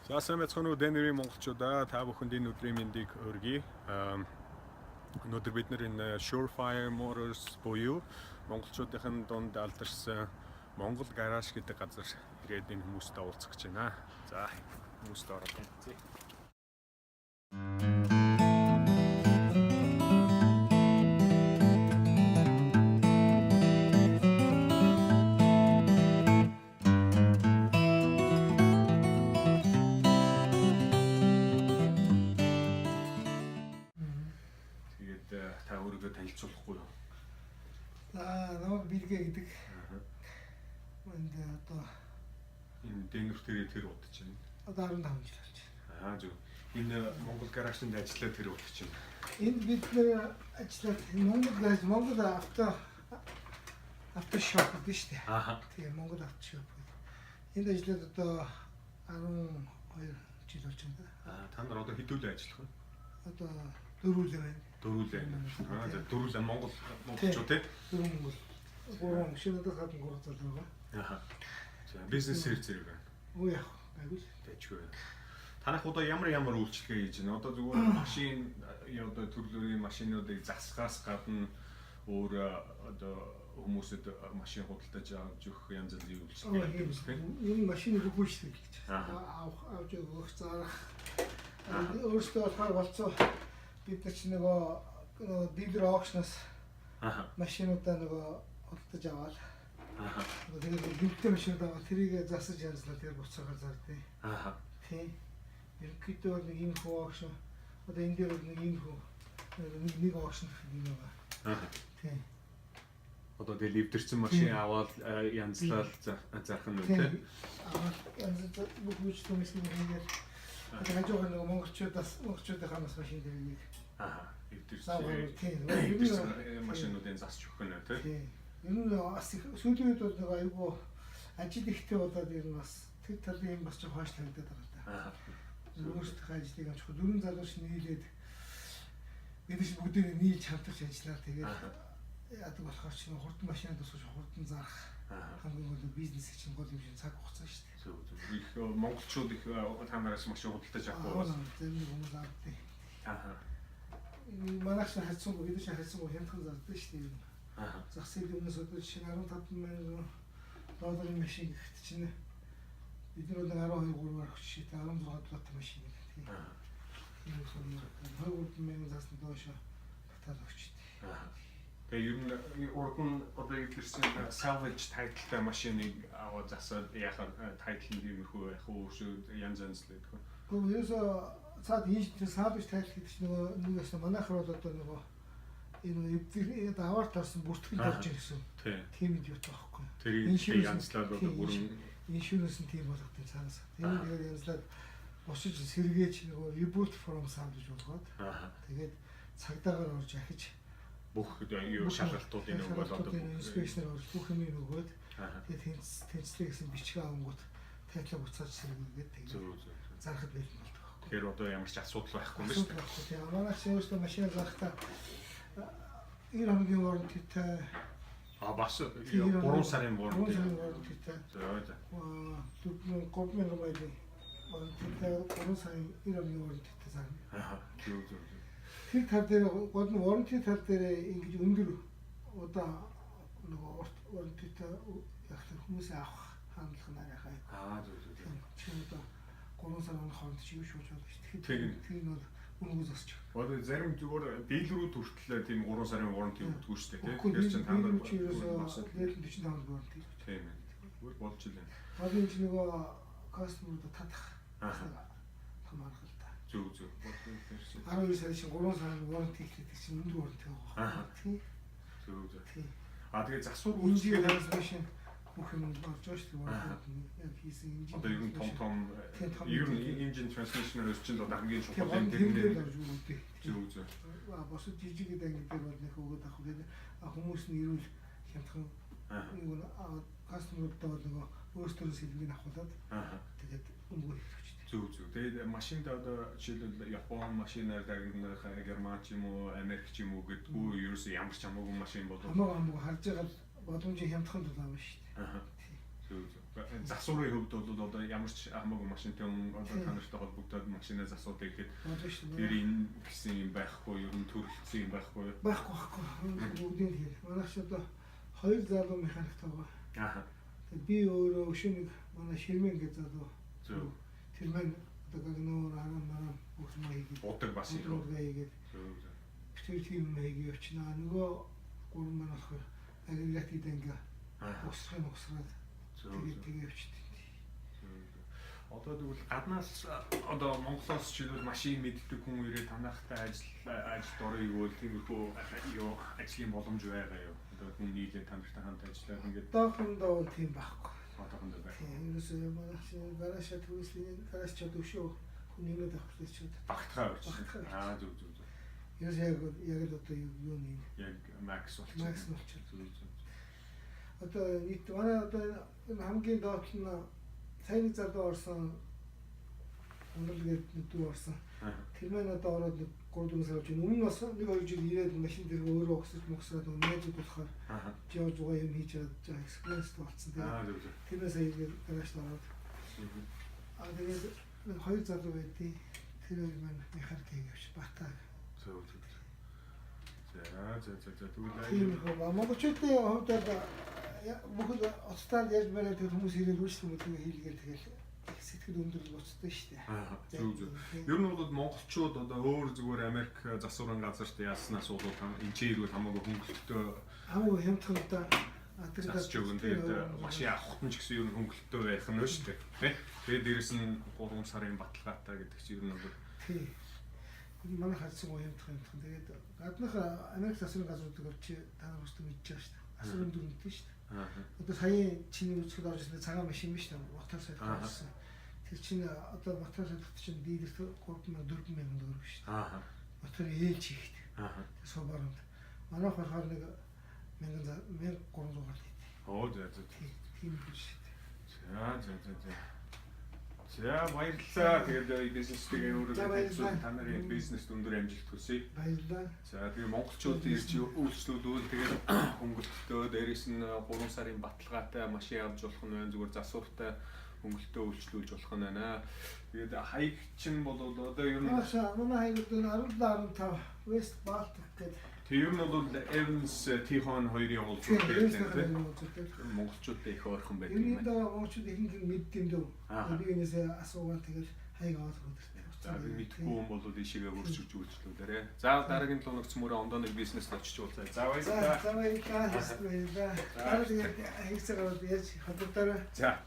За сайн байцгаана уу Дэнери монголчуудаа та бүхэнд энэ өдрийн мэндийг хүргэе. Өнөөдөр бид нэр энэ Surefire Motors буюу монголчуудын дунд алдарсан Монгол гараж гэдэг газар ирээд энэ хүмүүстэй уулзах гэж байна. За хүмүүстэй ороод уулзъя. Та өөрийгөө танилцуулахгүй юу? Намайг Бэлгээ гэдэг. Энд одоо Энэ Дэнер тэр удаж байна. Одоо 15 жил болж байна. Зөв. Энэ Монгол гаражтанд ажиллаад тэр удаж байна. Энд бид нэр ажиллаад Монгол автошоп гэдэг шүү дээ. Тэгээ Монгол автошоп. Энд ажиллаад одоо 12 жил болж байна. Та нар одоо хэдүүлээ ажиллах вэ? Одоо дөрвөлээ байна. Дөрвөлээ. За дөрвөлээ монголчууд тий? Дөрвөн монгол. Гурван шинэдэл гадна гурав залуу байгаа. За бизнесээр зэрэг байна. Үгүй яах вэ? Тэжгүй байна. Танах одоо ямар үйлчлэгээ хийж байна? Одоо зүгээр машин одоо төрлөөрийн машинуудыг засахаас гадна өөр одоо хүмүүсэд машин худалдаж авч өгөх янз бүрийн үйлчлэгээ хийж байна. Энэ машиныг өгөөжтэй гэж. Авч өгөх зарах. Өөртөө болохоор болцоо бид нар ч нөгөө дилер аукшнаас машинуудаа нөгөө худалдаж аваад тэгээд гинтэн машинууд аваад тэрийг засаж янзлаа тэр буцаагаар зардыг. Тийм. Ерөнхийдөө нэг юм хөө аукшн одоо энэ дээр нэг юм хөө нэг аукшн юм байгаа. Тийм. Одоо тэгээд ливдэрсэн машин аваад янзлал зарах нь үү те? Янзлал бүх үйлчлэмээс ингээд хажуугаар нэг монголчуудын машин дэрийг ливдэрсэн машинуудын засч өгөх нь те? Тийм. Ер нь бас сүүлийн үед бол нэг айгүй ажил ихтэй болоод ер нь бас тэр талын юм бас ч хойшлогдоод байгаа та. Өөрсдөө ажлыг авч 4 залууч нийлээд бид ч бүгдээ нийлж хамтарч ажиллаад тэгээд яадаг болохоор ч хурдан машинаа тусгаж хурдан зарах хамгийн гол бизнес чинь гол юм шиг цаг хугацаа шүү дээ. Зөв. Их монголчууд их танараас машин худалдаж авах уу? Зөв хүмүүс авдаг. Манайх хайцсан бид ч хайцсан хямдхан зардаг шүү дээ. Зах зээлийн өмнөөс одоо жишээ нь 15 мянган долларын машин гэхэд чинь бид нар 12-3-аар хүчтэй 16 доллартай машин гэдэг тийм. Энэ хүмүүс 20 мянган засны доош батал өгчтэй. Тэгээ ер нь урд нь одоо ирсэн salvage тайлтай машиныг аваад засаад яхаа тайтл нь иймэрхүү яг өөрсөө янз л гэдэг. Гэхдээ ерөөсөө цаад энэ salvage тайтл гэдэг чинь нөгөөс манайхаар бол одоо нөгөө энэ даваар тарсан бүртгэл болж ирсэн. Тийм юм юу таахгүй. Тэр янзлаад одоо бүрэн иншүрэнс нь тийм болгохтой цаанаас. Тэгээд янзлаад босч сэргээж нөгөө reboot from sound гэж болгоод тэгээд цагдаагаар орж ахиж бүх юу шалгалтуудын өгөөд одоо инспекшнэр орж бүх юм өгөөд тэгээд тэнцлээ гэсэн бичгээ авангууд тайлбар буцааж сэргээгээд тэгээд зарахад бэлэн болдог. Тэгэхээр одоо ямар ч асуудал байхгүй юм шүү дээ. Тийм. Манай өөрсдөө машин зарахтаа 90 хоногийн warranty-тай бас 3 сарын warranty. 3 сарын warranty-тай. За. 3000 байли warranty-тай 3 сарын 90 хоногийн warranty-тай зарна. Зөв. Тэр тал дээр гол нь warranty тал дээр ингэж өндөр удаа нөгөө warranty-тай яг хүмүүсээ авах хандлага нарайхаа. Зөв. Чи одоо 3 сарын хооронд чи юу шууж байгаа шүү дээ. Тэр нь бол өнгөс осч. Одоо зарим зүгээр дилерүүд хүртэл тийм 3 сарын warranty өгдөг шүү дээ. Тэгэхээр чинь та нар лейлэн 45 warranty. Тийм ээ. Болж илээ. Одоо энэ нөгөө customer-д татах. Хамаарах л та. Зөв. 12 сарын чинь 3 сарын warranty гэдэг чинь өндөр warranty байгаа. Тийм. Зөв. Тэгээ засвар үйлчлэгээ машин бүх юм болж байгаа шүү дээ. Яг хийсэн инжин. Одоо ер нь том ер нь engine transmission-ээс чинь одоо хамгийн чухал юм тэр Зөв. Босод жижиг гэдэг ангид бол нөх өгöd авах гэдэг хүмүүс нь ирүүл хямдхан нэг customer-д бол нөгөө өөрсдөө сэлгийг авахулаад тэгээд өнгөө хийчихдэг. Зөв. Тэгээд машинд одоо жишээлбэл Япон машинаар дагнах Герман ч юм уу, Америк ч юм уу гэдгүү ерөөсөө ямар ч хамаагүй машин болов. Хамаагүй харж байгаа боломжийн хямдхан тулаав шүү дээ. Засварын хувьд бол одоо ямар ч хамаагүй машинтай өмнө одоо та нартай холбогдоод машинаа засуулдаг гэхэд тэр энэ гэсэн юм байхгүй юу? Ер нь төрөлцсөн юм байхгүй юу? Байхгүй. Бүгдийн тэр. Манайх ч одоо 2 залуу механик байгаа. Би өөрөө өшөөнийг манай ширмэн гэж залуу. Тэр маань одоо гагнуур арам бүх юм хийгээд удаг бас хийгээд. Тэр тийм маяг явчихна. Нөгөө гурван маань болохоор агрегатыг ингээ усраад тэгээ явчихдаг. Одоо тэгвэл гаднаас одоо Монголоос жишээлбэл машин мэддэг хүн ирээд танахтай ажилд орё гэвэл тиймэрхүү юу ажлын боломж байгаа юу? Одоо хүн нийлээ танартай хамт ажиллаад ингээд доохондоо бол тийм байхгүй. Доохондоо байх. Тийм ерөөсөө манай гараж төслийн гараж төшөө хүн нэгэд авах гэж багтахаа болчихсон. Зүг. Яг л одоо юу нэг яг макс болчихсон. Одоо нийт манай одоо хамгийн доод нь сайн залуу орсон өнөрлөгээд дүү орсон. Тэр маань одоо ороод 3-4 сар болж өмнө бас 1-2 жил ирээд машин дээр өөрөө өгсөж найзууд болохоор жоо зугаа юм хийж байгаа экспириенс болсон. Тэр сая гараж ороод тэгээд 2 залуу байдیں۔ Тэр маань механик хийгээвч батаа. За. Тийм монголчуудын хувьд бүгд оцтаад яаж бариад хүмүүс ирээд үйлчлэл мөдөө хийлгээл тэгэл сэтгэл өндөр буцдаг шүү дээ. Ер нь бол монголчууд одоо өөр зүгээр Америк засварын газарт яаснаас болоод энэ ч ирвэл хамаагүй хөнгөлөлтөө хамаагүй хямдхан засч өгөн тэгээд машин авах нь ч гэсэн ер нь хөнгөлөлтөө байх нь шүү дээ. Тэгээд дээрэс нь 3 сарын баталгаатай гэдэг чинь ер нь бол тийм манай хацсан хямдхан. Тэгээд гаднах Америк засварын газруудыг авч та нар өстө мэдж байгаа шүү дээ. Асуурын дүрмтэй шүү дээ. Одоо сая чиний үсгэд орж ирсэн цагаан машин биш үү? Мотор сайд гарсан. Тэр чинь одоо мотор сайд чинь дилер 3,000 4,000 төгрөг шүү дээ. Мотор ээлж хийхдээ. Субаранд. Манайх болохоор нэг 1300 гардаг. Тийм биш шүү дээ. За баярлалаа. Тэгээд бизнестэйгээ өөрөө та нарын бизнест өндөр амжилт хүсье. Баярлалаа. За тэгээд монголчууд ирж үйлчлүүлвэл тэгээд хөнгөлөлтөө дээрээс нь 3 сарын баталгаатай машин авч болох нь байна. Зүгээр засвартай хөнгөлөлтөө үйлчлүүлж болох нь байна. Тэгээд хаяг чинь бол одоо ер нь манай хаяг бол 17-15 West Baltic гэдэг. Тэг ер нь бол Evans T-Hon 2-ын уулзалт байлаа. Монголчуудтай их ойрхон байдаг юм байна. Энэ монголчууд ихэнх нь мэддэм дөө. Би энэсээ асуугаад тэгэл хаяг аваад хөдөлсөн. За би мэдхгүй юм бол ишигээ өөрчилж үйлчлүүлээрэ. За дараагийн 7 өнөц мөрөө ондоо нэг бизнес очиж уулзъя. За баярлалаа. За баярлалаа. Дараагийн хэсэг аваад яаж хадгалаарай. За